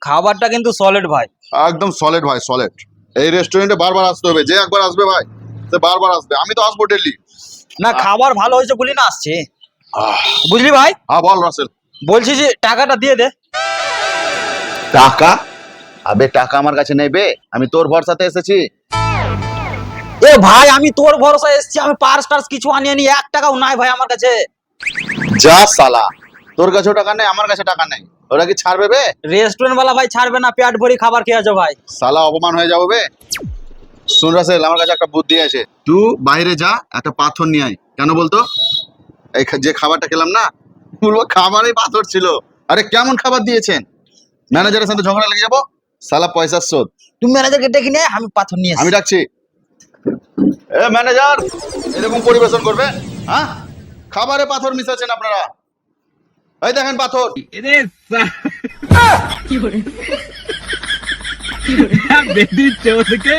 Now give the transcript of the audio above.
খাবারটা কিন্তু সলিড ভাই, একদম সলিড ভাই, সলিড। এই রেস্টুরেন্টে বারবার আসতে হবে, যে একবার আসবে ভাই সে বারবার আসবে। আমি তো আসবো ডেলি। না খাবার ভালো হয়েছে বলি না আসছে, বুঝলি ভাই। হ্যাঁ বল রাসেল। বলছি যে টাকাটা দিয়ে দে। টাকা? আবে টাকা আমার কাছে নেই বে, আমি তোর ভরসাতে এসেছি। এ ভাই আমি তোর ভরসায় এসেছি, আমি পার্স টার্স কিছু আনিয়ে নি, 1 টাকাও নাই ভাই আমার কাছে। যা সালা, তোর কাছেও টাকা নেই আমার কাছে টাকা নেই, ওরা কি ছাড়বে বে? রেস্টুরেন্ট वाला ভাই ছাড়বে না, পেট ভরি খাবার খেয়ে আছো ভাই। সালা অপমান হয়ে যাবো বে। শুন রাসেল, আমার কাছে একটা বুদ্ধি আছে। তুই বাইরে যা, একটা পাথর নিয়ে আয়। কেন বলতো? এই যে খাবারটা খেলাম না, পুরো খাবারই পাথর ছিল। আরে কেমন খাবার দিয়েছেন? ম্যানেজারের সাথে ঝগড়া লেগে যাবো। সালা পয়সার শোধ। তুমি ম্যানেজারকে ডেকে নিয়ে আমি পাথর নিয়ে আমি আসি। ডাকছি। এ ম্যানেজার, এরকম পরিবেশন করবে? হ্যাঁ, খাবারে পাথর মিশাচ্ছেন আপনারা। এই দেখেন পাথর। বেদির চোদকে